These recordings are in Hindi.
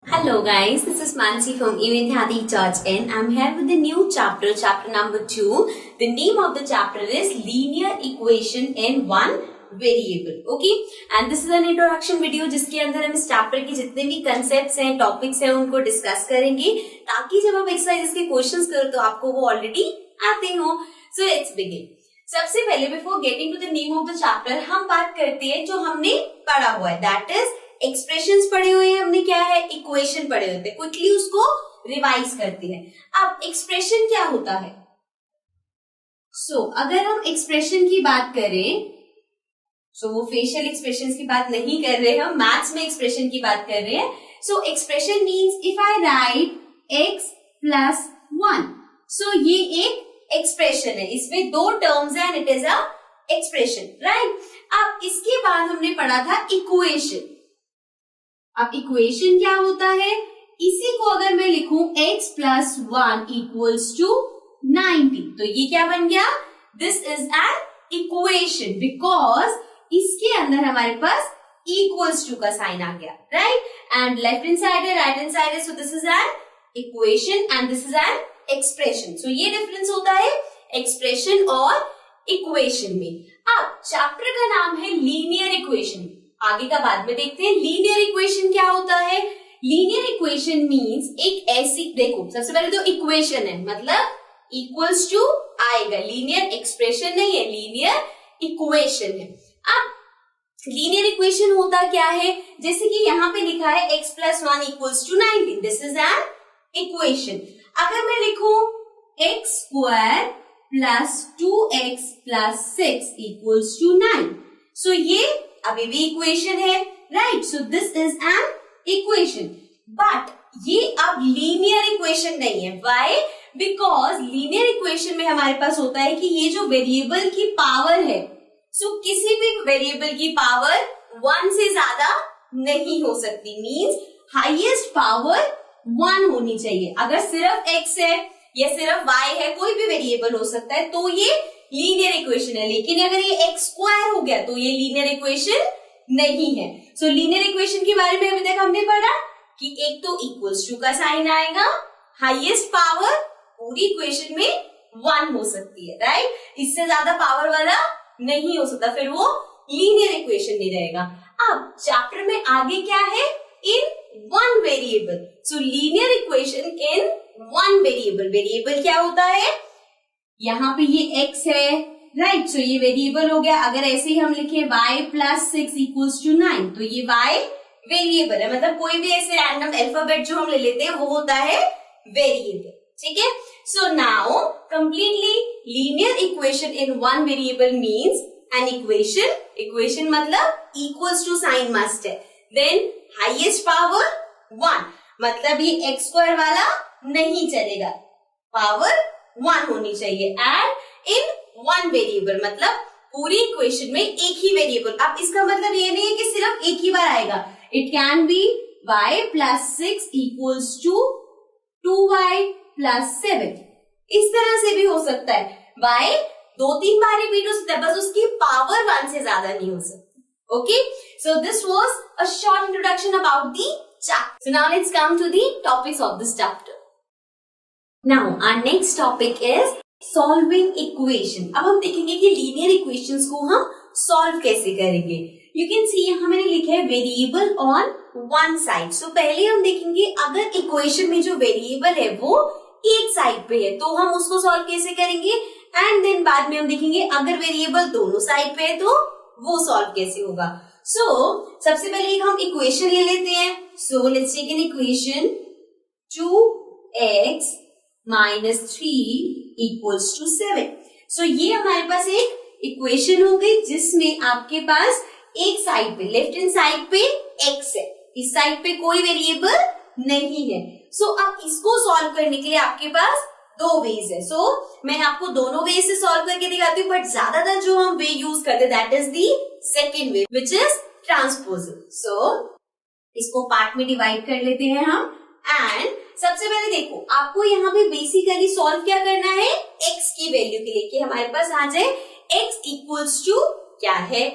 Hello guys, this is Mansi from eventhadi.in. I'm here with the new chapter, chapter number 2. The name of the chapter is Linear Equation in One Variable. Okay, and this is an introduction video जिसके अंदर हम इस chapter के जितने भी concepts हैं, topics हैं, उनको discuss करेंगे ताकि जब आप exercise के questions करो तो आपको वो already आते हो. So let's begin. सबसे पहले before getting to the name of the chapter हम बात करते हैं जो हमने पढ़ा हुआ है, that is एक्सप्रेशंस पढ़े हुए हैं हमने, क्या है इक्वेशन पढ़े होते हैं, क्विकली उसको रिवाइज करते हैं. अब एक्सप्रेशन क्या होता है? अगर हम एक्सप्रेशन की बात करें, वो फेशियल एक्सप्रेशंस की बात नहीं कर रहे हैं, हम मैथ्स में एक्सप्रेशन की बात कर रहे हैं. Expression means if I right x plus 1, ये एक एक्सप्रेशन है, इसमें दो टर्म्स है and it is a expression, right. अब इसके बाद हमने पढ़ा था इक्वेशन. अब इक्वेशन क्या होता है? इसी को अगर मैं लिखूं x प्लस 1 इक्वल्स टू 90, तो ये क्या बन गया? This is an equation because इसके अंदर हमारे पास इक्वल्स टू का साइन आ गया, right. And left hand side है, राइट हैंड साइड है, so this is an equation and this is an expression. ये डिफरेंस होता है एक्सप्रेशन और इक्वेशन में. अब चैप्टर का नाम है लीनियर इक्वेशन, आगे का बाद में देखते हैं. लीनियर इक्वेशन क्या होता है? लीनियर इक्वेशन मींस एक ऐसी, देखो सबसे पहले तो इक्वेशन है मतलब इक्वल्स टू आएगा, लीनियर एक्सप्रेशन नहीं है, लीनियर इक्वेशन है. अब लीनियर इक्वेशन होता क्या है? जैसे कि यहाँ पे लिखा है x plus 1 equals to 90, this is an equation. अगर मैं लिखूं x square plus 2x plus 6 equals to 9, ये अभी भी इक्वेशन है, right. This is an equation, but ये अब लीनियर इक्वेशन नहीं है. व्हाई? बिकॉज लीनियर इक्वेशन में हमारे पास होता है कि ये जो वेरिएबल की पावर है, किसी भी वेरिएबल की पावर 1 से ज्यादा नहीं हो सकती. मींस हाईएस्ट पावर 1 होनी चाहिए. अगर सिर्फ x है या सिर्फ y है, कोई भी वेरिएबल हो सकता है, तो ये लीनियर इक्वेशन है. लेकिन अगर ये x स्क्वायर हो गया तो ये लीनियर इक्वेशन नहीं है. लीनियर इक्वेशन के बारे में अभी तक हमने पढ़ा कि एक तो इक्वल्स टू का साइन आएगा, हाईएस्ट पावर पूरी इक्वेशन में 1 हो सकती है, राइट. इससे ज्यादा पावर वाला नहीं हो सकता, फिर वो लीनियर इक्वेशन नहीं रहेगा. अब चैप्टर में आगे क्या है? In one variable. Linear equation in one variable. Variable क्या होता है? यहाँ पे ये x है, राइट. ये वेरिएबल हो गया. अगर ऐसे ही हम लिखे y प्लस 6 इक्वल्स टू 9, तो ये y वेरिएबल है, मतलब कोई भी ऐसे रैंडम अल्फाबेट जो हम ले लेते हैं वो होता है वेरिएबल, ठीक है. Now completely linear equation in one variable means an equation. Equation मतलब इक्वल्स टू साइन मस्ट है, देन हाईएस्ट पावर 1, मतलब ये x स्क्वायर वाला नहीं चलेगा, पावर 1 होनी चाहिए. एंड इन वन वेरिएबल मतलब पूरी इक्वेशन में एक ही वेरिएबल. अब इसका मतलब ये नहीं है कि सिर्फ एक ही बार आएगा. It can be y plus 6 equals to 2y plus 7. इस तरह से भी हो सकता है. y 2-3 बार रिपीट हो सकता है, बस उसकी पावर 1 से ज्यादा नहीं हो सकती. Okay, this was a short introduction about the chapter. Now let's come to the topics of this chapter. Now our next topic is solving equation. अब हम देखेंगे कि लीनियर इक्वेशंस को हम सॉल्व कैसे करेंगे. यू कैन सी यहाँ मैंने लिखा है वेरिएबल ऑन वन साइड. पहले हम देखेंगे अगर इक्वेशन में जो वेरिएबल है वो एक साइड पे है तो हम उसको सॉल्व कैसे करेंगे, एंड देन बाद में हम देखेंगे अगर वेरिएबल दोनों साइड पे है तो वो सॉल्व कैसे होगा. सबसे पहले एक हम इक्वेशन ले लेते हैं. Let's take an equation 2x minus 3 equals to 7. ये हमारे पास एक इक्वेशन हो गई जिसमें आपके पास एक साइड पे, लेफ्ट हैंड साइड पे x है, इस साइड पे कोई वेरिएबल नहीं है. अब इसको सॉल्व करने के लिए आपके पास दो वेज है. मैं आपको दोनों वे से सॉल्व करके दिखाती हूँ, बट ज्यादातर जो हम वे यूज करते हैं that is the second way which is transposing. इसको पार्ट में डिवाइड कर लेते हैं हम. एंड सबसे पहले देखो आपको यहाँ पे बेसिकली सॉल्व क्या करना है, x की वैल्यू के लिए कि हमारे पास आ जाए x इक्वल्स टू क्या है.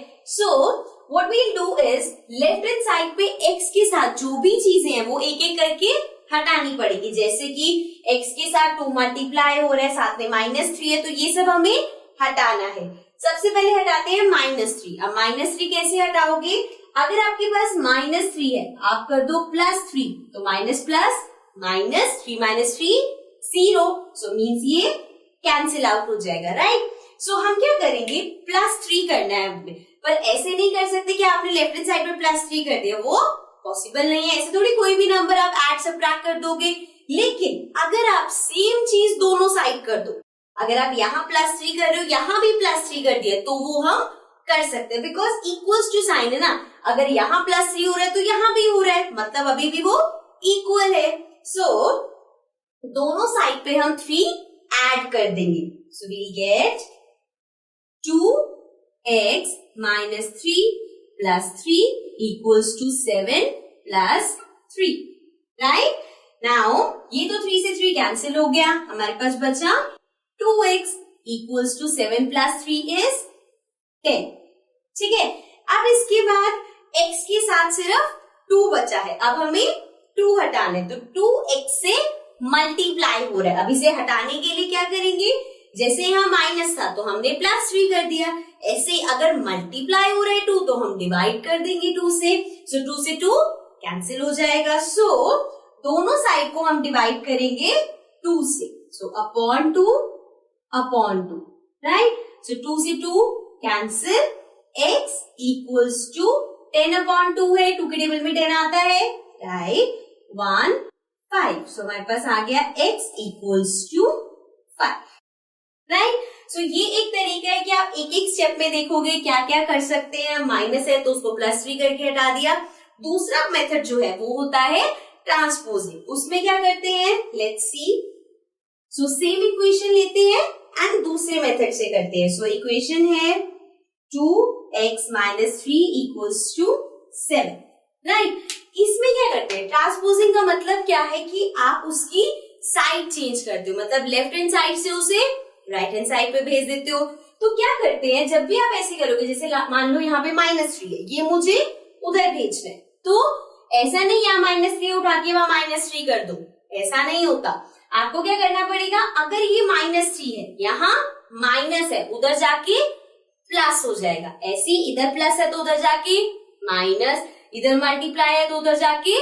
What we'll do is left hand side पे x के साथ जो भी चीजें हैं वो एक एक करके हटानी पड़ेगी। जैसे कि x के साथ 2 मल्टीप्लाई हो रहा है, साथ में -3 है, तो ये सब हमें हटाना है। सबसे पहले हटाते हैं -3। अब -3 कैसे हटाओगे? अगर आपके पास -3 है, आप कर दो +3, तो माइनस प्लस -3 0, सो मीन्स ये कैंसिल आउट हो जाएगा, राइट। सो हम क्या करेंगे, +3 करना है हमें, पर ऐसे नहीं कर सकते कि आपने लेफ्ट हैंड साइड पे +3 कर दिया, वो पॉसिबल नहीं है। ऐसे थोड़ी कोई भी नंबर आप ऐड सब्ट्रैक्ट कर दोगे। लेकिन अगर आप सेम चीज दोनों साइड कर दो, अगर आप यहाँ +3 कर रहे हो, यहाँ भी +3 कर दिया, तो वो हम कर सकते हैं, बिकॉज इक्वल्स टू साइन है ना। अगर यहाँ +3 हो रहा है तो यहाँ भी हो रहा है, मतलब अभी भी वो इक्वल है। सो दोनों साइड पे हम 3 ऐड कर देंगे। So we get 2x - 3 + 3 equals to 7 + 3, right. Now ये तो 3 से 3 कैंसिल हो गया, हमारे पास बचा 2x equals to 7 + 3 is 10, ठीक है। अब इसके बाद x के साथ सिर्फ 2 बचा है, अब हमें 2 हटाना है, तो 2x से मल्टीप्लाई हो रहा है। अब इसे हटाने के लिए क्या करेंगे, जैसे यहाँ माइनस था तो हमने +3 कर दिया, ऐसे अगर मल्टीप्लाई हो रहा है 2 तो हम डिवाइड कर देंगे 2 से, सो 2 से 2 कैंसिल हो जाएगा। सो दोनों साइड को हम डिवाइड करेंगे 2 से, सो अपॉन 2, राइट। सो 2 से 2 कैंसिल, x इक्वल्स टू 10/2 है, 2 के टेबल में 10 आता है, राइट, 1 5। सो हमारे पास आ गया x इक्वल्स टू 5, राइट। सो ये एक तरीका है कि आप एक एक स्टेप में देखोगे क्या क्या कर सकते हैं। माइनस है तो उसको +3 करके हटा दिया। दूसरा मेथड जो है वो होता है ट्रांसपोजिंग। उसमें क्या करते हैं, let's see. So same equation लेते हैं एंड दूसरे मेथड से करते हैं। सो इक्वेशन है 2x - 3 equals to 7, राइट। इसमें क्या करते हैं, ट्रांसपोजिंग का मतलब क्या है कि आप उसकी साइड चेंज करते हो, मतलब लेफ्ट हैंड साइड से उसे राइट हैंड साइड पे भेज देते हो। तो क्या करते हैं, जब भी आप ऐसे करोगे, जैसे मान लो यहाँ पे -3 है, ये मुझे उधर भेजना है, तो ऐसा नहीं यहाँ -3 उठा के वहां -3 कर दो, ऐसा नहीं होता। आपको क्या करना पड़ेगा, अगर ये -3 है, यहाँ माइनस है, उधर जाके प्लस हो जाएगा। ऐसे इधर प्लस है तो उधर जाके माइनस, इधर मल्टीप्लाई है तो उधर जाके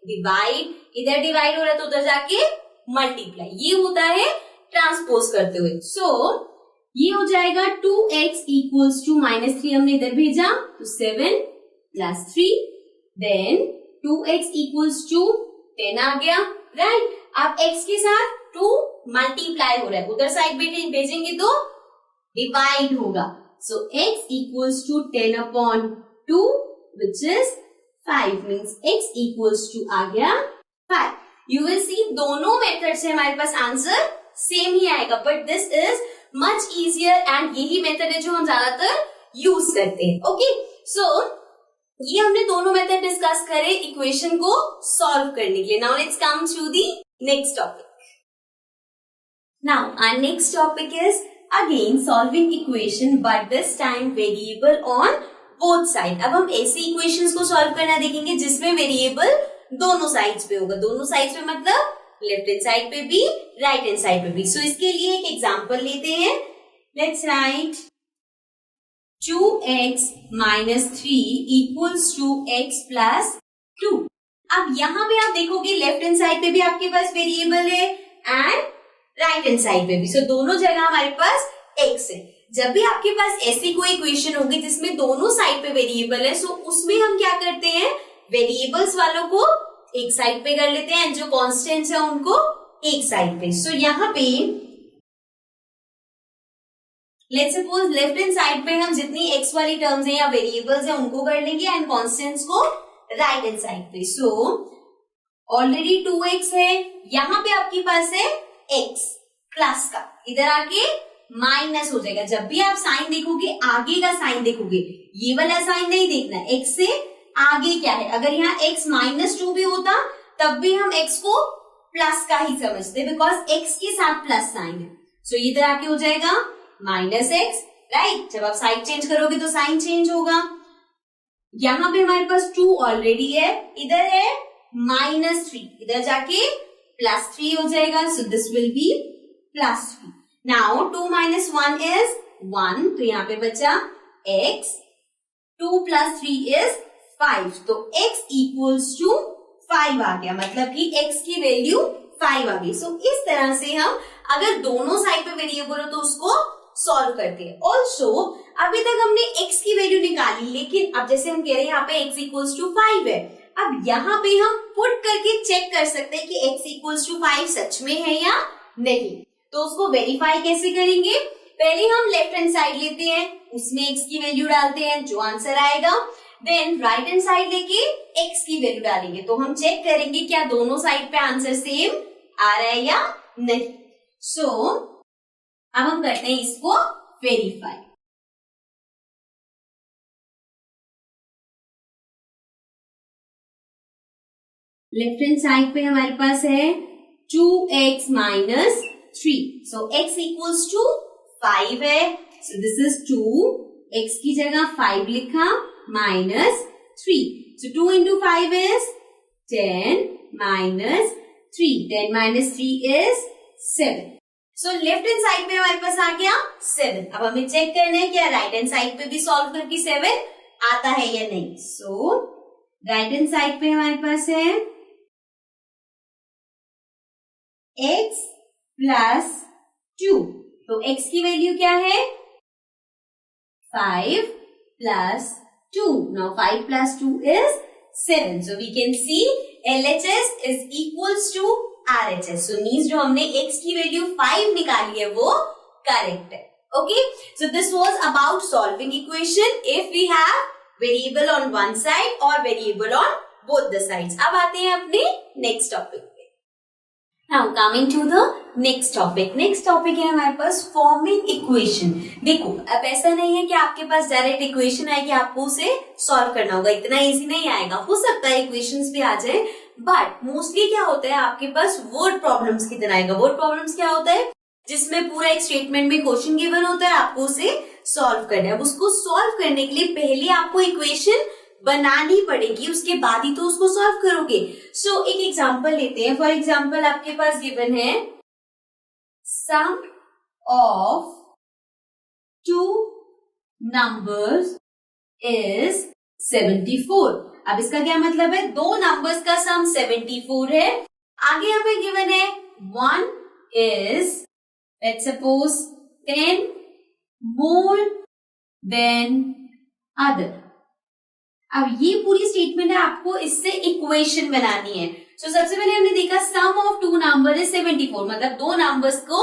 डिवाइड, इधर डिवाइड हो रहा है तो उधर जाके मल्टीप्लाई। ये होता है ट्रांसपोज करते हुए। सो ये हो जाएगा 2x equals to -3 हमने इधर भेजा तो 7 + 3, देन 2x equals to 10 आ गया, राइट। अब x के साथ 2 मल्टीप्लाई हो रहा है, उधर साइड भेजेंगे तो डिवाइड होगा। सो x equals to 10/2 which is 5, means x equals to आ गया 5। यू विल सी दोनों मेथड से हमारे पास आंसर सेम ही आएगा, but this is much easier and यही मेथड है जो हम ज्यादातर यूज करते हैं। ओके, सो ये हमने दोनों मेथड डिस्कस करे इक्वेशन को सॉल्व करने के लिए। Now let's come to the next topic. Now our next topic is again solving equation but this time variable on both side. अब हम ऐसे इक्वेशंस को सॉल्व करना देखेंगे जिसमें वेरिएबल दोनों साइड्स पे होगा। दोनों साइड्स पे मतलब लेफ्ट हैंड साइड पे भी, राइट हैंड साइड पे भी। सो इसके लिए एक एग्जांपल लेते हैं। Let's write 2x - 3 equals to x + 2। अब यहाँ पे आप देखोगे लेफ्ट हैंड साइड पे भी आपके पास वेरिएबल है एंड राइट हैंड साइड पे भी। सो दोनों जगह हमारे पास x है। जब भी आपके पास ऐसी कोई इक्वेशन होगी जिसमें दोनों साइड पे वेरिएबल है, सो उसमें हम क्या करते हैं, वेरिएबल्स वालों को एक साइड पे कर लेते हैं, जो कॉन्स्टेंट्स है उनको एक साइड पे। सो यहाँ पे let's suppose left hand side पे हम जितनी x वाली टर्म्स है या वेरिएबल्स है उनको कर लेंगे एंड कॉन्स्टेंट्स को राइट हैंड साइड पे। सो ऑलरेडी 2x है, यहाँ पे आपके पास है x प्लस का, इधर आके माइनस हो जाएगा। जब भी आप साइन देखोगे, आगे का साइन देखोगे, ये वाला साइन नहीं देखना, x से आगे क्या है। अगर यहाँ x -2 भी होता तब भी हम x को प्लस का ही समझते, बिकॉज x के साथ प्लस साइन है। सो इधर आके हो जाएगा -x, राइट। जब आप साइड चेंज करोगे तो साइन चेंज होगा। यहाँ पे हमारे पास 2 ऑलरेडी है, इधर है -3, इधर जाके +3 हो जाएगा, so this will be +3. Now 2 - 1 is 1, तो यहाँ पे बचा x. 2 + 3 इज 5, तो x इक्वल्स टू 5 आ गया, मतलब कि x की वैल्यू 5 आ गई. सो इस तरह से हम अगर दोनों साइड पे वेरिएबल हो तो उसको सॉल्व करते हैं. ऑल्सो अभी तक हमने x की वैल्यू निकाली, लेकिन अब जैसे हम कह रहे हैं यहाँ पे x इक्वल्स टू 5 है. अब यहाँ पे हम पुट करके चेक कर सकते हैं कि x इक्वल्स टू 5 सच में है या नहीं. तो उसको वेरीफाई कैसे करेंगे? पहले हम लेफ्ट हैंड साइड लेते हैं, उसमें x की वैल्यू डालते हैं, जो आंसर आएगा. देन राइट हैंड साइड लेके x की वैल्यू डालेंगे, तो हम चेक करेंगे क्या दोनों साइड पे आंसर सेम आ रहा है या नहीं. सो अब हम करते हैं इसको वेरीफाई. लेफ्ट हैंड साइड पे हमारे पास है 2x - 3, so x equals to 5 है, सो दिस इज 2, x की जगह 5 लिखा -3, सो 2 × 5 is 10 - 3, 10 - 3 is 7. So left hand side पे हमारे पास आ गया 7. अब हमें चेक करना है क्या राइट हैंड साइड पे भी सॉल्व करके 7 आता है या नहीं. सो राइट हैंड साइड पे हमारे पास है x + 2, तो x की वैल्यू क्या है 5 + 2. Now 5 + 2 is 7. So we can see LHS is equals to RHS. So means जो हमने x की वैल्यू 5 निकाली है वो करेक्ट है. Okay, so this was about solving equation if we have variable on one side or variable on both the sides. अब आते हैं अपने next topic पे. Now coming to the next topic. Next topic है हमारे पास forming equation. देखो अब ऐसा नहीं है कि आपके पास डायरेक्ट इक्वेशन आएगी, आपको उसे सॉल्व करना होगा, इतना इजी नहीं आएगा. हो सकता है इक्वेशंस भी आ जाए, बट मोस्टली क्या होता है आपके पास वर्ड प्रॉब्लम्स की तरह आएगा. वर्ड प्रॉब्लम्स क्या होता है जिसमें पूरा एक स्टेटमेंट में क्वेश्चन गिवन होता है, आपको उसे सॉल्व करना है. अब उसको सॉल्व करने के लिए पहले आपको इक्वेशन बनानी पड़ेगी, उसके बाद ही तो उसको सॉल्व करोगे. सो एक एग्जांपल लेते हैं. फॉर एग्जांपल आपके पास गिवन है सम ऑफ 2 नंबर्स इज 74. अब इसका क्या मतलब है, दो नंबर्स का सम 74 है. आगे यहाँ पे गिवन है 1 is let's suppose 10 more than other. अब ये पूरी स्टेटमेंट है, आपको इससे इक्वेशन बनानी है. सो सबसे पहले हमने देखा सम ऑफ 2 नंबर इज 74, मतलब दो नंबर्स को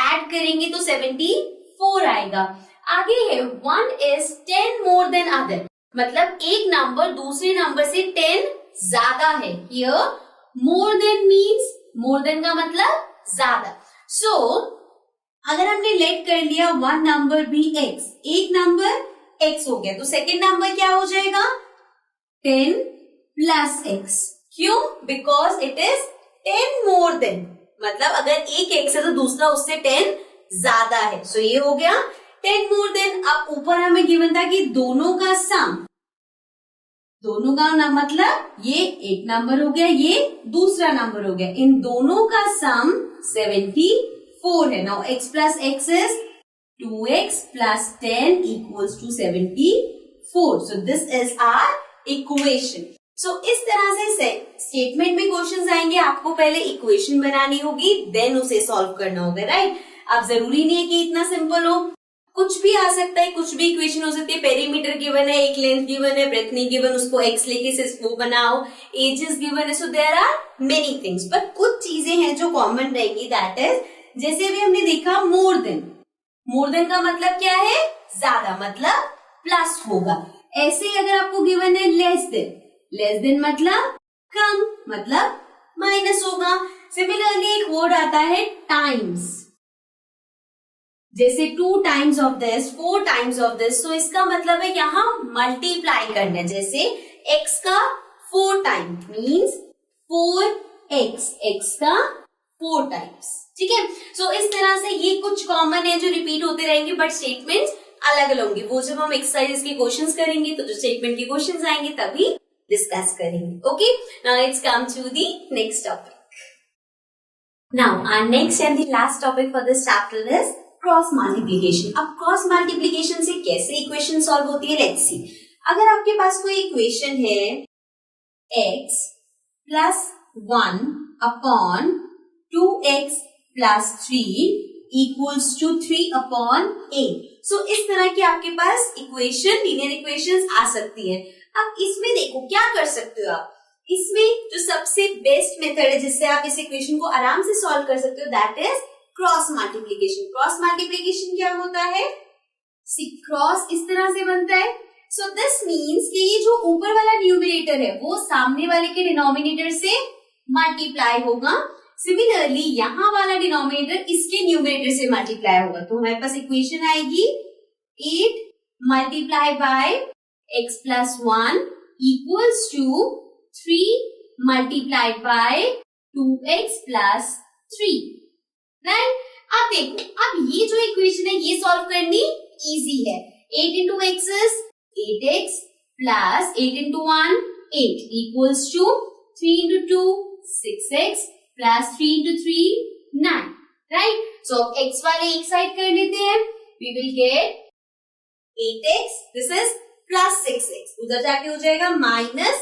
ऐड करेंगे तो 74 आएगा. आगे है 1 is 10 more than other, मतलब एक नंबर दूसरे नंबर से 10 ज्यादा है. Here more than means, more than का मतलब ज्यादा. सो अगर हमने लेट कर लिया 1 नंबर भी x, एक नंबर x हो गया, तो सेकेंड नंबर क्या हो जाएगा 10 + x. क्यों? Because it is 10 more than, मतलब अगर एक x है तो दूसरा उससे 10 ज्यादा है. सो ये हो गया 10 मोर देन. अब ऊपर हमें गिवन था कि दोनों का सम, दोनों का ना मतलब ये एक नंबर हो गया, ये दूसरा नंबर हो गया, इन दोनों का सम 74 है. Now x + x is 2x + 10 equals to 74. So this is our equation. So इस तरह से स्टेटमेंट में क्वेश्चंस आएंगे, आपको पहले इक्वेशन बनानी होगी, देन उसे सॉल्व करना होगा, राइट. अब जरूरी नहीं है कि इतना सिंपल हो, कुछ भी आ सकता है, कुछ भी इक्वेशन हो सकती है. पेरीमीटर गिवन है, एक लेंथ गिवन है, ब्रेथ नहीं गिवन, उसको x लेके सिर्फ वो बनाओ. एजेस गिवन है, so there are many things. But कुछ चीजें हैं जो कॉमन रहेंगी, दैट इज जैसे अभी हमने देखा मोर देन. मोर देन का मतलब क्या है, ज्यादा, मतलब प्लस होगा. ऐसे ही अगर आपको गिवन है लेस देन, लेस देन मतलब कम, मतलब माइनस होगा. सिमिलरली एक वर्ड आता है टाइम्स, जैसे 2 times of this, 4 times of this. तो इसका मतलब है यहाँ मल्टीप्लाई करना. जैसे x का 4 टाइम मीन्स 4x, x का 4 टाइम्स. ठीक है. सो इस तरह से ये कुछ कॉमन है जो रिपीट होते रहेंगे, बट स्टेटमेंट्स अलग अलग होंगे, वो जब हम एक्सरसाइज के क्वेश्चंस करेंगे तो जो स्टेटमेंट के क्वेश्चंस आएंगे तभी डिस्कस करेंगे. Okay, now let's come to the next topic. Now our next and the last topic for this chapter is cross multiplication. अब क्रॉस मल्टीप्लिकेशन से कैसे इक्वेशन सॉल्व होती है, लेट्स सी. अगर आपके पास कोई इक्वेशन है x plus 1 upon 2x plus 3 equals to 3 upon 8. So इस तरह की आपके पास इक्वेशन, लीनियर इक्वेशंस आ सकती है. अब इसमें देखो क्या कर सकते हो आप, इसमें जो सबसे बेस्ट मेथड है जिससे आप इस इक्वेशन को आराम से सॉल्व कर सकते हो, that is cross multiplication. Cross multiplication क्या होता है, क्रॉस इस तरह से बनता है. सो दिस मीन्स कि ये जो ऊपर वाला न्यूमरेटर है वो सामने वाले के डिनोमिनेटर से मल्टीप्लाई होगा. सिमिलरली यहाँ वाला डिनोमिनेटर इसके न्यूमरेटर से मल्टीप्लाई होगा. तो हमारे पास इक्वेशन आएगी 8 multiply by x plus 1 equals to 3 multiplied by 2x plus 3. Right, अब देखो, अब ये जो इक्वेशन है ये सॉल्व करनी इजी है. 8 into x is 8x plus 8 into 1 8 equals to 3 into 2 6x plus 3 into 3 9. Right, so अब x वाले एक साइड कर लेते हैं. We will get 8x, this is plus 6x, उधर जाके हो जाएगा minus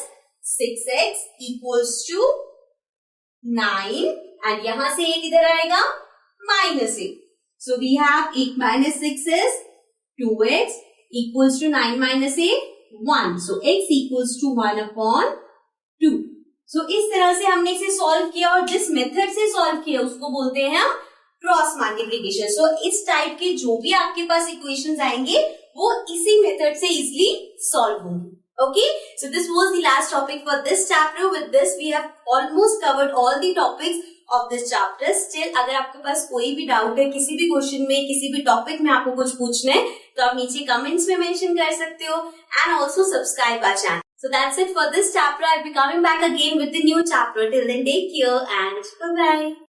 6x equals to 9 and यहां से 8 इधर आएगा minus 8. So we have 8 minus 6 is 2x equals to 9 minus 8 1. So x equals to 1 upon 2. So इस तरह से हमने इसे सॉल्व किया और जिस मेथड से सॉल्व किया उसको बोलते हैं हम क्रॉस मल्टीप्लिकेशन. सो इस टाइप के जो भी आपके पास इक्वेशंस आएंगे वो इसी मेथड से इजिली सॉल्व होंगे. Okay, so this was the last topic for this chapter. With this, we have almost covered all the topics of this chapter. Still, अगर आपके पास कोई भी डाउट है किसी भी क्वेश्चन में, किसी भी टॉपिक में आपको कुछ पूछना है तो आप नीचे कमेंट्स में मेंशन कर सकते हो and also subscribe our channel. So that's it for this chapter. I'll be coming back again with the new chapter. Till then, take care and bye bye.